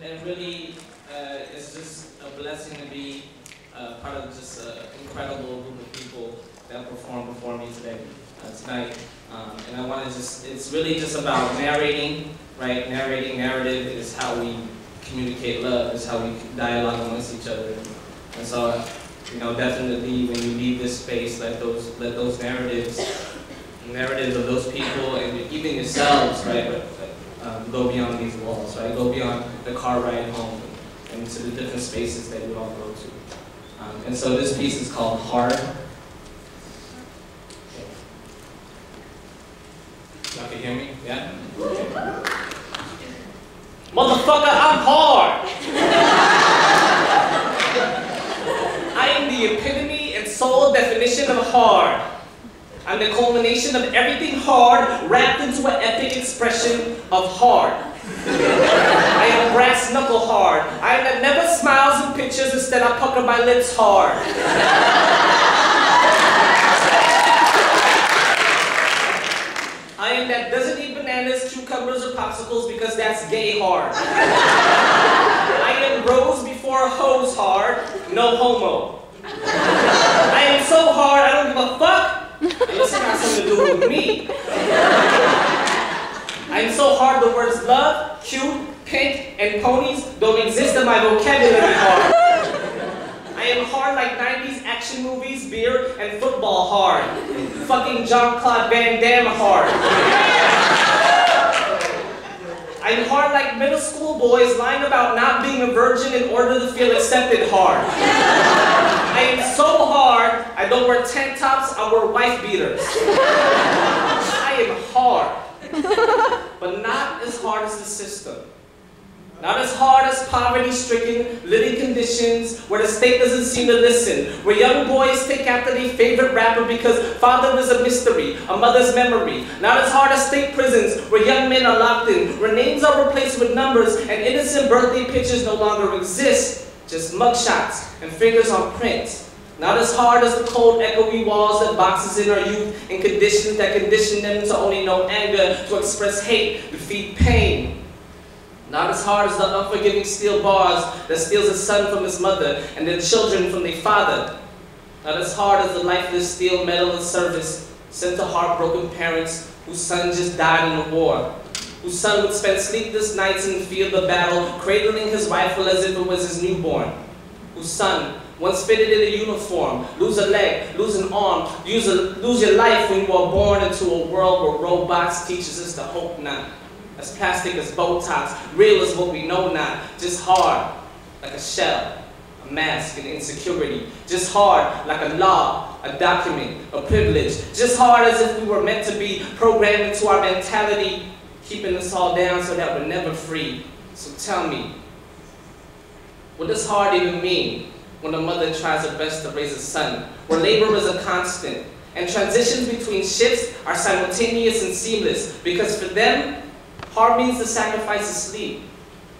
and really, it's just a blessing to be part of just an incredible group of people that performed before me tonight. And I want to it's really just about narrating, right? Narrative is how we communicate love, is how we dialogue amongst each other. And so, definitely when you leave this space, let those narratives of those people and even yourselves, right? Go beyond these walls, right? Go beyond the car ride home and to the different spaces that we all go to. And so this piece is called Hard. Y'all can hear me? Yeah? Motherfucker, I'm hard! I am the epitome and sole definition of hard. I'm the culmination of everything hard wrapped into an epic expression of hard. I am brass knuckle hard. I am that never smiles in pictures, instead I pucker my lips hard. I am that doesn't eat bananas, cucumbers, or popsicles because that's gay hard. I am rose before hose hard, no homo. I am so hard I don't give a fuck unless it has something to do with me. I am so hard the words love, cute, pink, and ponies don't exist in my vocabulary hard. I am hard like 90s action movies, beer, and football hard. Fucking Jean-Claude Van Damme hard. I'm hard like middle school boys lying about not being a virgin in order to feel accepted hard. I am so hard, I don't wear tank tops, I wear wife beaters. I am hard, but not as hard as the system. Not as hard as poverty-stricken, living conditions where the state doesn't seem to listen, where young boys take after their favorite rapper because father is a mystery, a mother's memory. Not as hard as state prisons where young men are locked in, where names are replaced with numbers and innocent birthday pictures no longer exist, just mugshots and fingers on prints. Not as hard as the cold, echoey walls that boxes in our youth and conditions that condition them to only know anger, to express hate, to feed pain. Not as hard as the unforgiving steel bars that steals a son from his mother and their children from their father. Not as hard as the lifeless steel medal of service sent to heartbroken parents whose son just died in the war, whose son would spend sleepless nights in the field of battle, cradling his rifle as if it was his newborn, whose son, once fitted in a uniform, lose a leg, lose an arm, lose your life when you are born into a world where robots teaches us to hope not. As plastic as Botox, real as what we know not, just hard, like a shell, a mask, an insecurity, just hard, like a law, a document, a privilege, just hard as if we were meant to be programmed into our mentality, keeping us all down so that we're never free. So tell me, what does hard even mean when a mother tries her best to raise a son, where labor is a constant, and transitions between shifts are simultaneous and seamless, because for them, hard means to sacrifice of sleep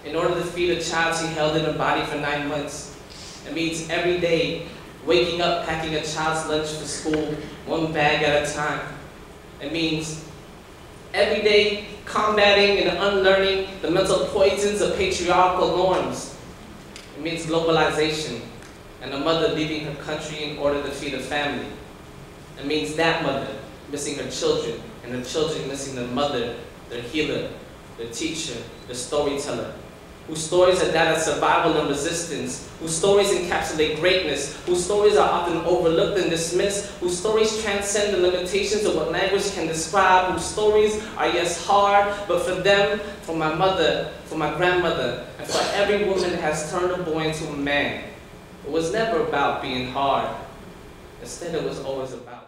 in order to feed a child she held in her body for 9 months. It means every day waking up, packing a child's lunch for school, one bag at a time. It means every day combating and unlearning the mental poisons of patriarchal norms. It means globalization and a mother leaving her country in order to feed a family. It means that mother missing her children and her children missing their mother, their healer, their teacher, their storyteller, whose stories are that of survival and resistance, whose stories encapsulate greatness, whose stories are often overlooked and dismissed, whose stories transcend the limitations of what language can describe, whose stories are yes hard, but for them, for my mother, for my grandmother, and for every woman that has turned a boy into a man, it was never about being hard. Instead, it was always about